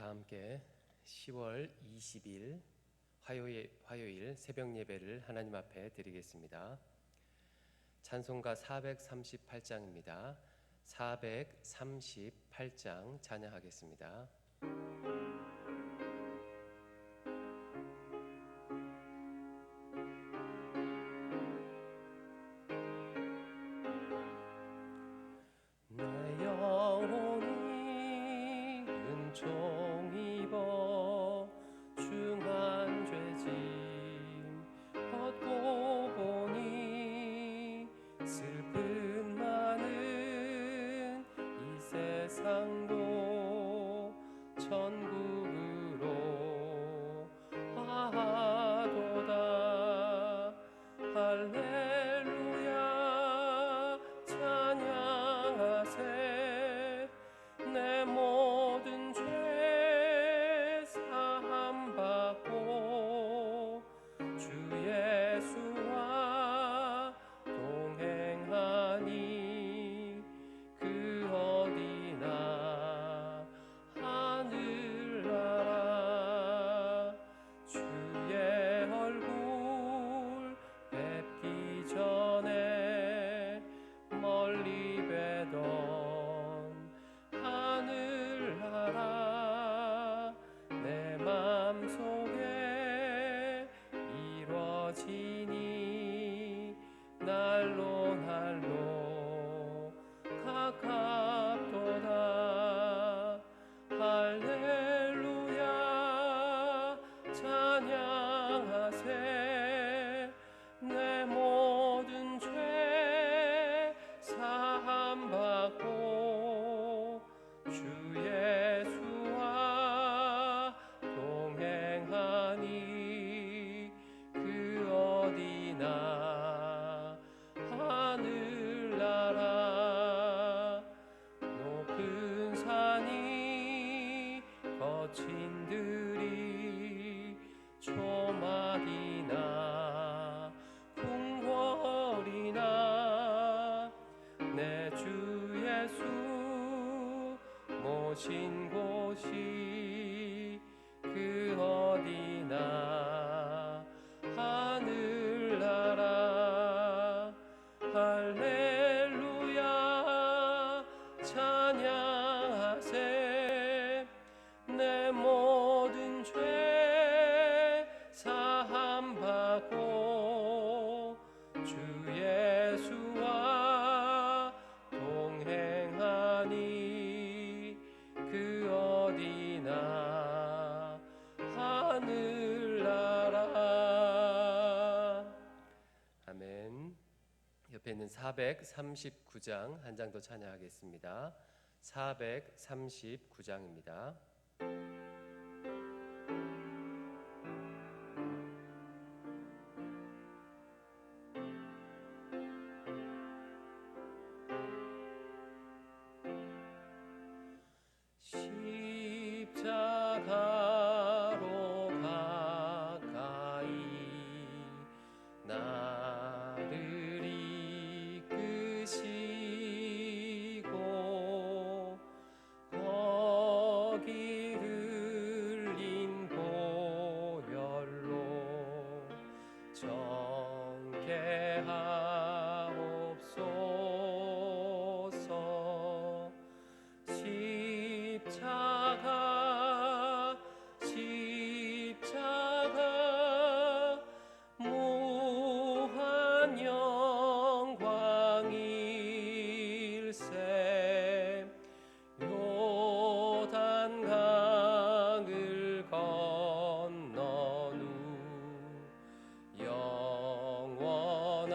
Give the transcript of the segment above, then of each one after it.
다 함께 10월 20일 화요일 새벽 예배를 하나님 앞에 드리겠습니다. 찬송가 438장입니다. 438장 찬양하겠습니다. 내 영혼이 은총 입어 중한 죄짐 벗고 보니 슬픈 많은 이 세상도 천국으로 화하도다. 할렐루야 찬양하세. 내 모든 죄 사함받고 주 예수와 동행하니 그 어디나 하늘나라. 주의 얼굴 뵙기 전에 멀리 뵈던 하늘나라. 내 맘속에 이루어지니 날로 날로 가깝도다. 할렐루야 찬양하세. 내 모든 죄 사함받고 주 예수와 동행하니 그 어디나 하늘나라. 높은 산이 거친 들이 조막이나 궁궐이나 내 주 예수 모신 곳이 그 어디나 하늘나라. 할렐루야 찬양하세. 내 모든 죄 사함받고 주 예수와 동행하니 그 어디나 하늘나라. 아멘. 옆에 있는 439장 한 장 더 찬양하겠습니다. 439장입니다. 십자가로 가까이 나를 이끄시고 거기 흘린 보혈로 정케하옵소서. 십자가 무한 영광일세. 요단강을 건넌 후 영원한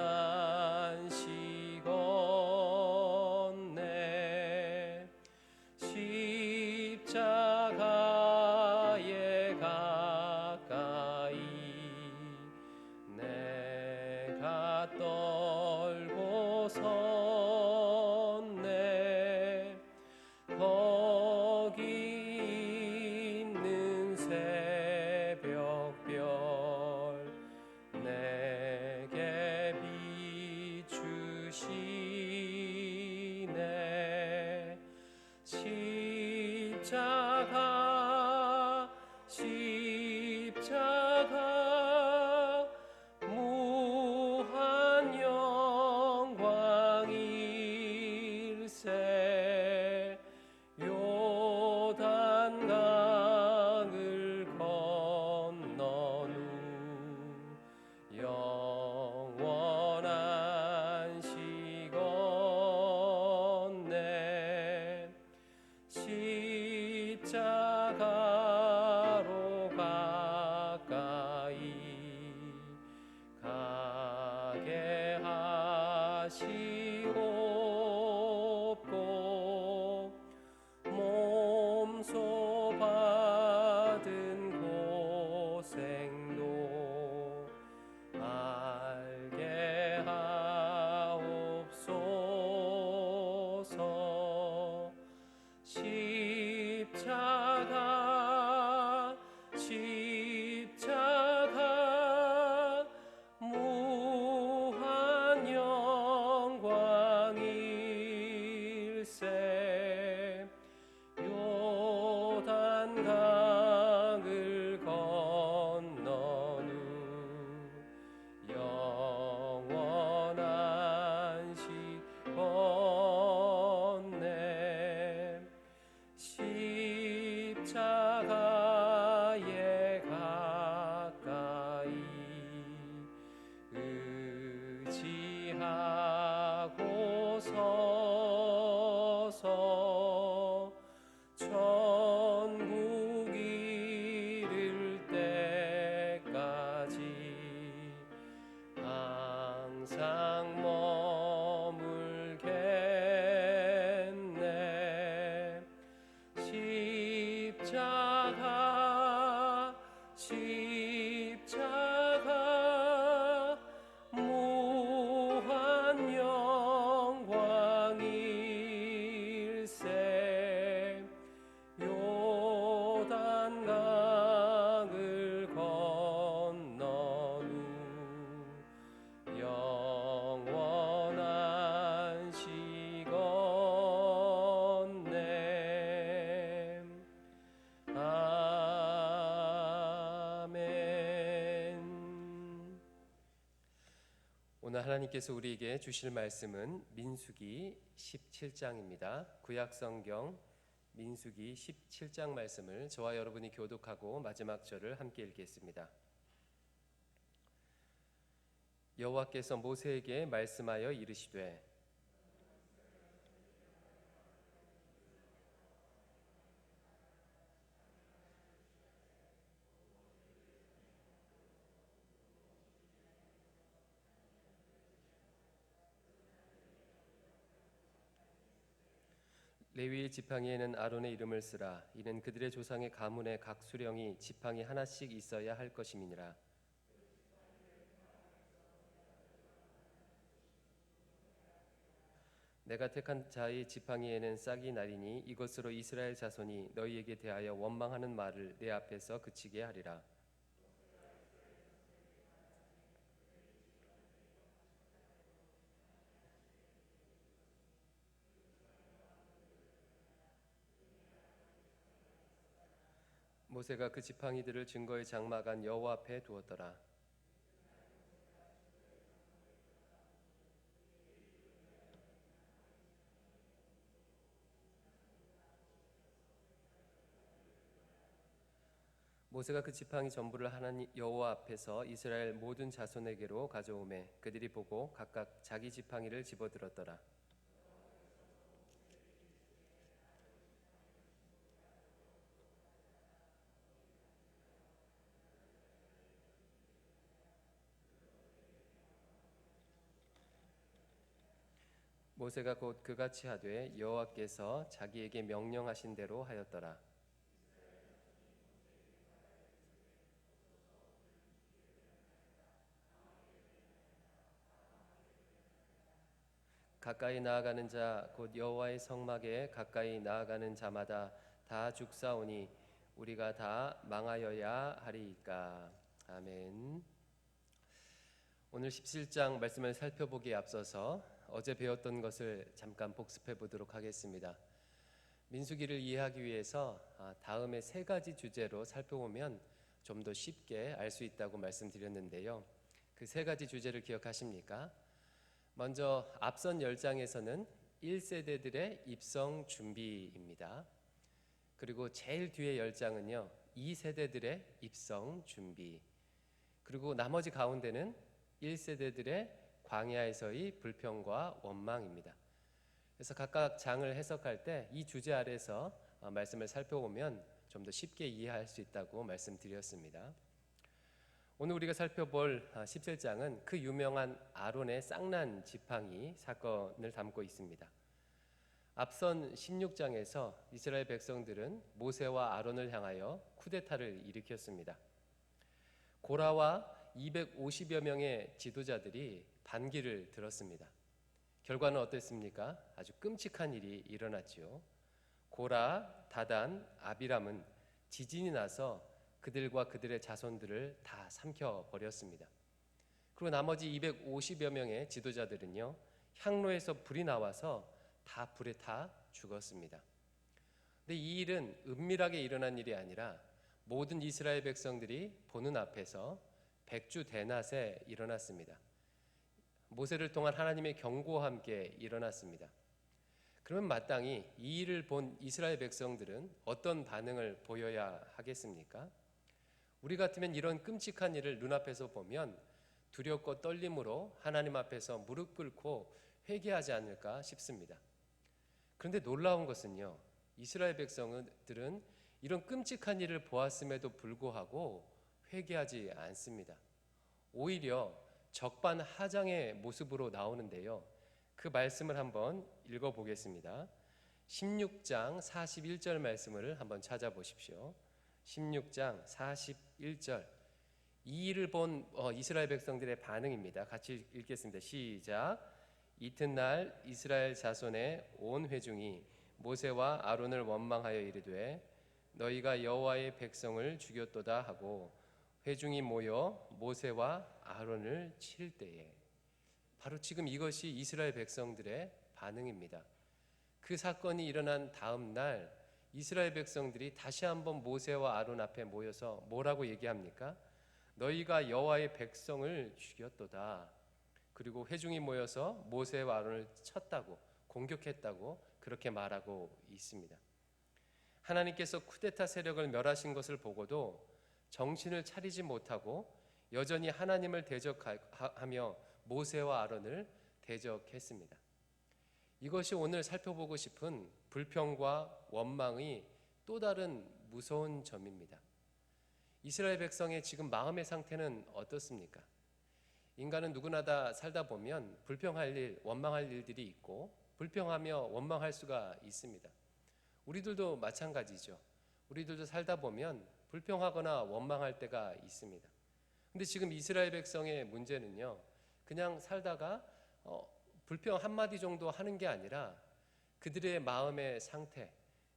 시건네. 십자가에 가까이 내가 떨고 섰네. 거기 있는 새벽별 내게 비추시네. 십자가 없고 몸소 받은 고생도 알게 하옵소서. 십자가 무한 영광일세. 요단강을 건넌 후 영원한 시건네. 십자가에 가까이 의지하고 서서 천국 이를 때까지 항상 머물겠네. 십자가 무한 영광일세. 요단강을 건넌 후 영원한 시건네. 아멘. 오늘 하나님께서 우리에게 주실 말씀은 민수기 17장입니다. 구약성경 민수기 17장 말씀을 저와 여러분이 교독하고 마지막 절을 함께 읽겠습니다. 여호와께서 모세에게 말씀하여 이르시되 레위의 지팡이에는 아론의 이름을 쓰라. 이는 그들의 조상의 가문의 각 수령이 지팡이 하나씩 있어야 할 것임이니라. 내가 택한 자의 지팡이에는 싹이 나리니 이것으로 이스라엘 자손이 너희에게 대하여 원망하는 말을 내 앞에서 그치게 하리라. 모세가 그 지팡이들을 증거의 장막 안 여호와 앞에 두었더라. 모세가 그 지팡이 전부를 하나님 여호와 앞에서 이스라엘 모든 자손에게로 가져오매 그들이 보고 각각 자기 지팡이를 집어들었더라. 모세가 곧 그같이 하되 여호와께서 자기에게 명령하신 대로 하였더라. 가까이 나아가는 자 곧 여호와의 성막에 가까이 나아가는 자마다 다 죽사오니 우리가 다 망하여야 하리이까. 아멘. 오늘 17장 말씀을 살펴보기에 앞서서 어제 배웠던 것을 잠깐 복습해 보도록 하겠습니다. 민수기를 이해하기 위해서 다음에 세 가지 주제로 살펴보면 좀 더 쉽게 알 수 있다고 말씀드렸는데요. 그 세 가지 주제를 기억하십니까? 먼저 앞선 10장에서는 1세대들의 입성 준비입니다. 그리고 제일 뒤에 10장은요 2세대들의 입성 준비, 그리고 나머지 가운데는 1세대들의 광야에서의 불평과 원망입니다. 그래서 각각 장을 해석할 때 이 주제 아래서 말씀을 살펴보면 좀 더 쉽게 이해할 수 있다고 말씀드렸습니다. 오늘 우리가 살펴볼 17장은 그 유명한 아론의 쌍난 지팡이 사건을 담고 있습니다. 앞선 16장에서 이스라엘 백성들은 모세와 아론을 향하여 쿠데타를 일으켰습니다. 고라와 250여 명의 지도자들이 반기를 들었습니다. 결과는 어땠습니까? 아주 끔찍한 일이 일어났지요. 고라, 다단, 아비람은 지진이 나서 그들과 그들의 자손들을 다 삼켜버렸습니다. 그리고 나머지 250여 명의 지도자들은요, 향로에서 불이 나와서 다 불에 타 죽었습니다. 근데 이 일은 은밀하게 일어난 일이 아니라 모든 이스라엘 백성들이 보는 앞에서 백주대낮에 일어났습니다. 모세를 통한 하나님의 경고와 함께 일어났습니다. 그러면 마땅히 이 일을 본 이스라엘 백성들은 어떤 반응을 보여야 하겠습니까? 우리 같으면 이런 끔찍한 일을 눈앞에서 보면 두렵고 떨림으로 하나님 앞에서 무릎 꿇고 회개하지 않을까 싶습니다. 그런데 놀라운 것은요, 이스라엘 백성들은 이런 끔찍한 일을 보았음에도 불구하고 회개하지 않습니다. 오히려 적반하장의 모습으로 나오는데요, 그 말씀을 한번 읽어보겠습니다. 16장 41절 말씀을 한번 찾아보십시오. 16장 41절, 이 일을 본 이스라엘 백성들의 반응입니다. 같이 읽겠습니다. 시작. 이튿날 이스라엘 자손의 온 회중이 모세와 아론을 원망하여 이르되 너희가 여호와의 백성을 죽였도다 하고 회중이 모여 모세와 아론을 칠 때에, 바로 지금 이것이 이스라엘 백성들의 반응입니다. 그 사건이 일어난 다음 날 이스라엘 백성들이 다시 한번 모세와 아론 앞에 모여서 뭐라고 얘기합니까? 너희가 여호와의 백성을 죽였도다. 그리고 회중이 모여서 모세와 아론을 쳤다고, 공격했다고 그렇게 말하고 있습니다. 하나님께서 쿠데타 세력을 멸하신 것을 보고도 정신을 차리지 못하고 여전히 하나님을 대적하며 모세와 아론을 대적했습니다. 이것이 오늘 살펴보고 싶은 불평과 원망의 또 다른 무서운 점입니다. 이스라엘 백성의 지금 마음의 상태는 어떻습니까? 인간은 누구나 다 살다 보면 불평할 일, 원망할 일들이 있고 불평하며 원망할 수가 있습니다. 우리들도 마찬가지죠. 우리들도 살다 보면 불평하거나 원망할 때가 있습니다. 근데 지금 이스라엘 백성의 문제는요, 그냥 살다가 불평 한마디 정도 하는 게 아니라 그들의 마음의 상태,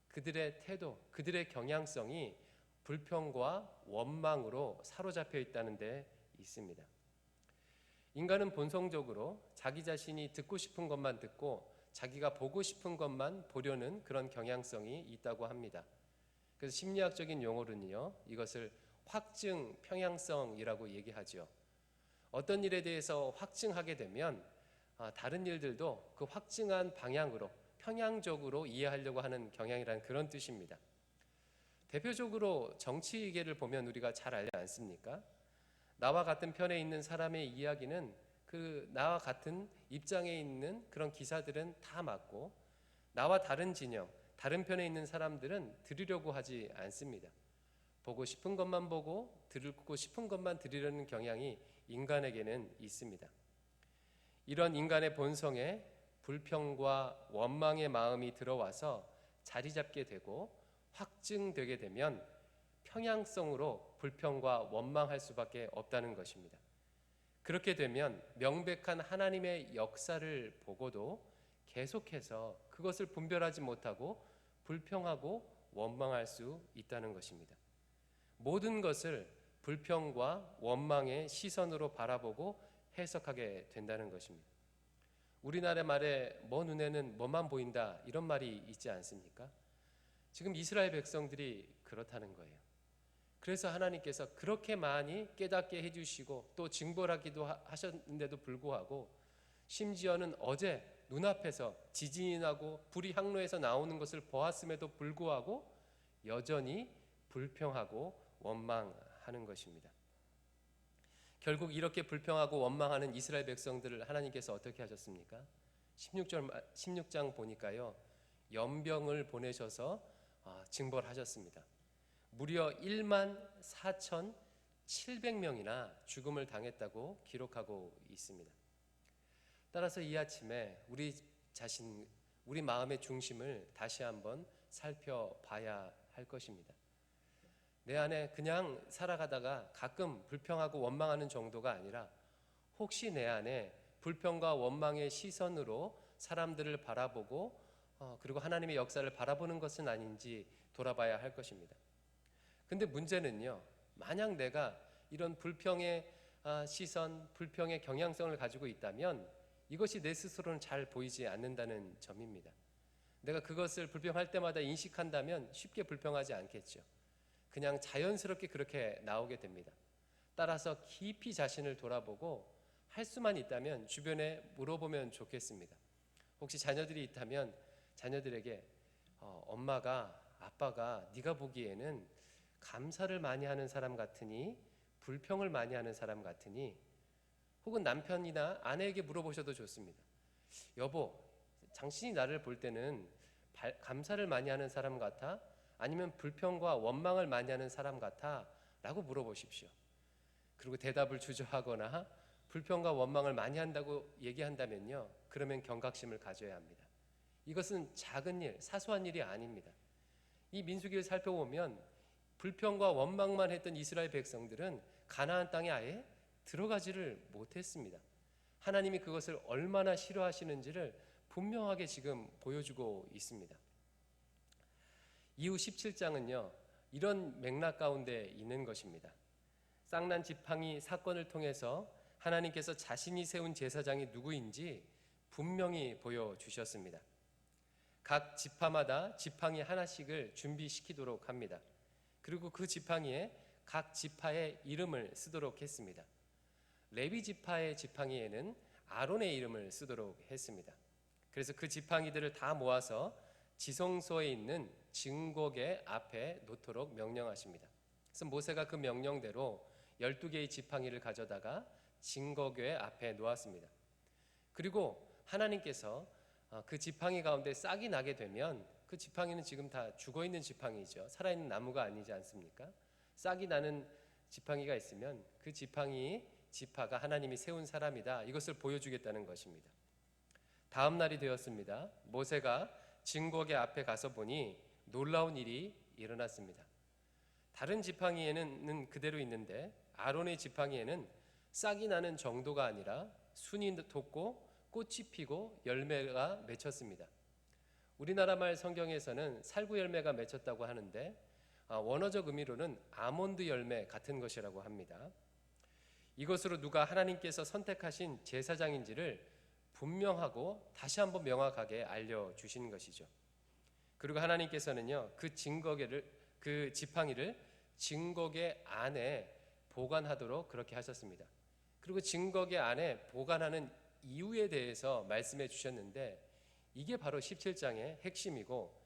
그들의 태도, 그들의 경향성이 불평과 원망으로 사로잡혀 있다는 데 있습니다. 인간은 본성적으로 자기 자신이 듣고 싶은 것만 듣고 자기가 보고 싶은 것만 보려는 그런 경향성이 있다고 합니다. 그래서 심리학적인 용어로는요, 이것을 확증 평향성이라고 얘기하죠. 어떤 일에 대해서 확증하게 되면 다른 일들도 그 확증한 방향으로 평양적으로 이해하려고 하는 경향이라는 그런 뜻입니다. 대표적으로 정치계를 보면 우리가 잘 알지 않습니까? 나와 같은 편에 있는 사람의 이야기는 그 나와 같은 입장에 있는 그런 기사들은 다 맞고 나와 다른 진영, 다른 편에 있는 사람들은 들으려고 하지 않습니다. 보고 싶은 것만 보고 듣고 싶은 것만 들으려는 경향이 인간에게는 있습니다. 이런 인간의 본성에 불평과 원망의 마음이 들어와서 자리 잡게 되고 확증되게 되면 평양성으로 불평과 원망할 수밖에 없다는 것입니다. 그렇게 되면 명백한 하나님의 역사를 보고도 계속해서 그것을 분별하지 못하고 불평하고 원망할 수 있다는 것입니다. 모든 것을 불평과 원망의 시선으로 바라보고 해석하게 된다는 것입니다. 우리나라 말에 뭐 눈에는 뭐만 보인다, 이런 말이 있지 않습니까? 지금 이스라엘 백성들이 그렇다는 거예요. 그래서 하나님께서 그렇게 많이 깨닫게 해주시고 또 징벌하기도 하셨는데도 불구하고 심지어는 어제 눈앞에서 지진이 나고 불이 항로에서 나오는 것을 보았음에도 불구하고 여전히 불평하고 원망하는 것입니다. 결국 이렇게 불평하고 원망하는 이스라엘 백성들을 하나님께서 어떻게 하셨습니까? 16장 보니까요, 연병을 보내셔서 징벌하셨습니다. 무려 1만 4천 700명이나 죽음을 당했다고 기록하고 있습니다. 따라서 이 아침에 우리 마음의 중심을 다시 한번 살펴봐야 할 것입니다. 내 안에 그냥 살아가다가 가끔 불평하고 원망하는 정도가 아니라 혹시 내 안에 불평과 원망의 시선으로 사람들을 바라보고 그리고 하나님의 역사를 바라보는 것은 아닌지 돌아봐야 할 것입니다. 근데 문제는요, 만약 내가 이런 불평의 시선, 불평의 경향성을 가지고 있다면 이것이 내 스스로는 잘 보이지 않는다는 점입니다. 내가 그것을 불평할 때마다 인식한다면 쉽게 불평하지 않겠죠. 그냥 자연스럽게 그렇게 나오게 됩니다. 따라서 깊이 자신을 돌아보고 할 수만 있다면 주변에 물어보면 좋겠습니다. 혹시 자녀들이 있다면 자녀들에게 엄마가, 아빠가 네가 보기에는 감사를 많이 하는 사람 같으니 불평을 많이 하는 사람 같으니, 혹은 남편이나 아내에게 물어보셔도 좋습니다. 여보, 당신이 나를 볼 때는 감사를 많이 하는 사람 같아? 아니면 불평과 원망을 많이 하는 사람 같아? 라고 물어보십시오. 그리고 대답을 주저하거나 불평과 원망을 많이 한다고 얘기한다면요, 그러면 경각심을 가져야 합니다. 이것은 작은 일, 사소한 일이 아닙니다. 이 민수기를 살펴보면 불평과 원망만 했던 이스라엘 백성들은 가나안 땅에 아예 들어가지를 못했습니다. 하나님이 그것을 얼마나 싫어하시는지를 분명하게 지금 보여주고 있습니다. 이후 17장은요, 이런 맥락 가운데 있는 것입니다. 쌍난 지팡이 사건을 통해서 하나님께서 자신이 세운 제사장이 누구인지 분명히 보여주셨습니다. 각 지파마다 지팡이 하나씩을 준비시키도록 합니다. 그리고 그 지팡이에 각 지파의 이름을 쓰도록 했습니다. 레위 지파의 지팡이에는 아론의 이름을 쓰도록 했습니다. 그래서 그 지팡이들을 다 모아서 지성소에 있는 증거궤 앞에 놓도록 명령하십니다. 그래서 모세가 그 명령대로 12개의 지팡이를 가져다가 증거궤 앞에 놓았습니다. 그리고 하나님께서 그 지팡이 가운데 싹이 나게 되면, 그 지팡이는 지금 다 죽어있는 지팡이죠. 살아있는 나무가 아니지 않습니까? 싹이 나는 지팡이가 있으면 그 지파가 하나님이 세운 사람이다, 이것을 보여주겠다는 것입니다. 다음 날이 되었습니다. 모세가 증거궤 앞에 가서 보니 놀라운 일이 일어났습니다. 다른 지팡이에는 그대로 있는데 아론의 지팡이에는 싹이 나는 정도가 아니라 순이 돋고 꽃이 피고 열매가 맺혔습니다. 우리나라 말 성경에서는 살구 열매가 맺혔다고 하는데 원어적 의미로는 아몬드 열매 같은 것이라고 합니다. 이것으로 누가 하나님께서 선택하신 제사장인지를 분명하고 다시 한번 명확하게 알려주신 것이죠. 그리고 하나님께서는요, 그 지팡이를 증거궤 안에 보관하도록 그렇게 하셨습니다. 그리고 증거궤 안에 보관하는 이유에 대해서 말씀해 주셨는데, 이게 바로 17장의 핵심이고,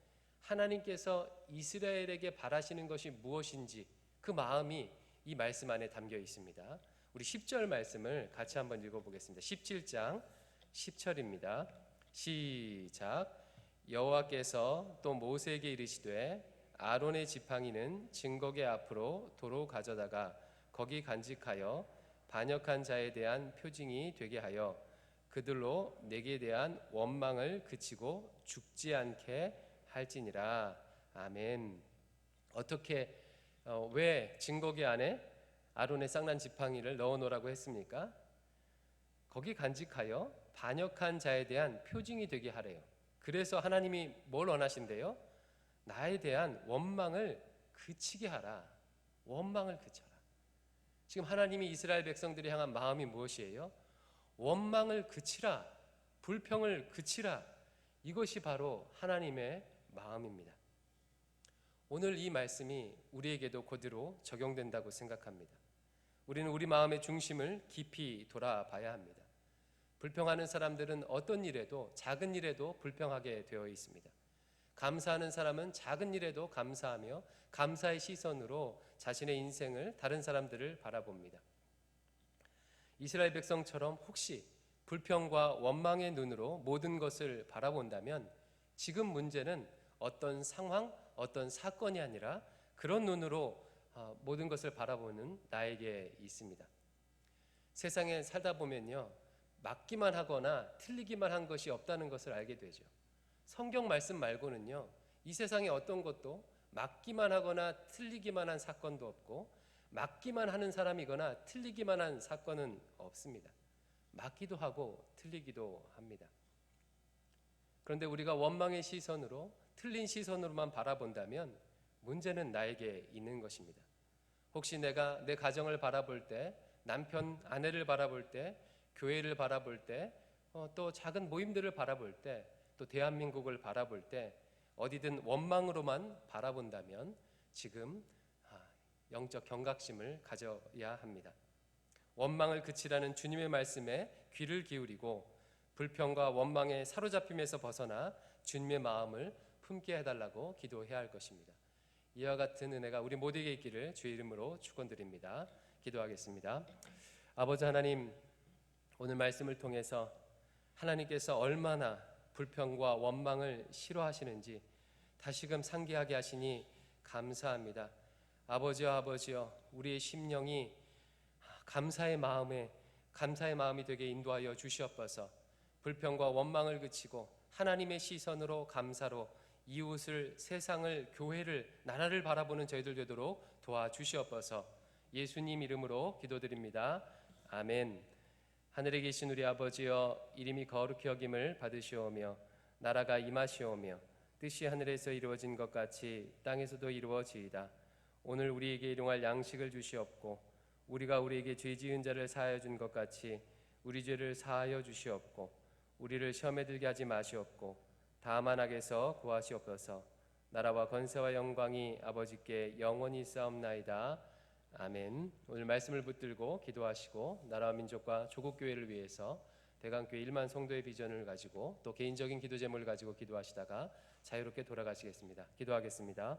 하나님께서 이스라엘에게 바라시는 것이 무엇인지 그 마음이 이 말씀 안에 담겨 있습니다. 우리 10절 말씀을 같이 한번 읽어보겠습니다. 17장 10절입니다. 시작. 여호와께서 또 모세에게 이르시되 아론의 지팡이는 증거궤 앞으로 도로 가져다가 거기 간직하여 반역한 자에 대한 표징이 되게 하여 그들로 내게 대한 원망을 그치고 죽지 않게 할지니라. 아멘. 왜 증거궤 안에 아론의 쌍난 지팡이를 넣어놓으라고 했습니까? 거기 간직하여 반역한 자에 대한 표징이 되게 하래요. 그래서 하나님이 뭘 원하신대요? 나에 대한 원망을 그치게 하라. 원망을 그쳐라. 지금 하나님이 이스라엘 백성들이 향한 마음이 무엇이에요? 원망을 그치라, 불평을 그치라. 이것이 바로 하나님의 마음입니다. 오늘 이 말씀이 우리에게도 그대로 적용된다고 생각합니다. 우리는 우리 마음의 중심을 깊이 돌아봐야 합니다. 불평하는 사람들은 어떤 일에도, 작은 일에도 불평하게 되어 있습니다. 감사하는 사람은 작은 일에도 감사하며 감사의 시선으로 자신의 인생을, 다른 사람들을 바라봅니다. 이스라엘 백성처럼 혹시 불평과 원망의 눈으로 모든 것을 바라본다면 지금 문제는 어떤 상황, 어떤 사건이 아니라 그런 눈으로 모든 것을 바라보는 나에게 있습니다. 세상에 살다 보면요, 맞기만 하거나 틀리기만 한 것이 없다는 것을 알게 되죠. 성경 말씀 말고는요, 이 세상에 어떤 것도 맞기만 하거나 틀리기만 한 사건도 없고, 맞기만 하는 사람이거나 틀리기만 한 사건은 없습니다. 맞기도 하고 틀리기도 합니다. 그런데 우리가 원망의 시선으로, 틀린 시선으로만 바라본다면 문제는 나에게 있는 것입니다. 혹시 내가 내 가정을 바라볼 때, 남편, 아내를 바라볼 때, 교회를 바라볼 때, 또 작은 모임들을 바라볼 때, 또 대한민국을 바라볼 때 어디든 원망으로만 바라본다면 지금 영적 경각심을 가져야 합니다. 원망을 그치라는 주님의 말씀에 귀를 기울이고 불평과 원망에 사로잡힘에서 벗어나 주님의 마음을 품게 해달라고 기도해야 할 것입니다. 이와 같은 은혜가 우리 모두에게 있기를 주의 이름으로 축원드립니다. 기도하겠습니다. 아버지 하나님, 오늘 말씀을 통해서 하나님께서 얼마나 불평과 원망을 싫어하시는지 다시금 상기하게 하시니 감사합니다. 아버지여, 우리의 심령이 감사의 마음이 되게 인도하여 주시옵소서. 불평과 원망을 그치고 하나님의 시선으로 감사로 이웃을, 세상을, 교회를, 나라를 바라보는 저희들 되도록 도와주시옵소서. 예수님 이름으로 기도드립니다. 아멘. 하늘에 계신 우리 아버지여, 이름이 거룩히 여김을 받으시오며 나라가 임하시오며 뜻이 하늘에서 이루어진 것 같이 땅에서도 이루어지이다. 오늘 우리에게 일용할 양식을 주시옵고 우리가 우리에게 죄 지은 자를 사하여 준 것 같이 우리 죄를 사하여 주시옵고 우리를 시험에 들게 하지 마시옵고 다만 악에서 구하시옵소서. 나라와 권세와 영광이 아버지께 영원히 있사옵나이다. 아멘. 오늘 말씀을 붙들고 기도하시고 나라와 민족과 조국교회를 위해서 대강교회 1만 성도의 비전을 가지고 또 개인적인 기도 제목을 가지고 기도하시다가 자유롭게 돌아가시겠습니다. 기도하겠습니다.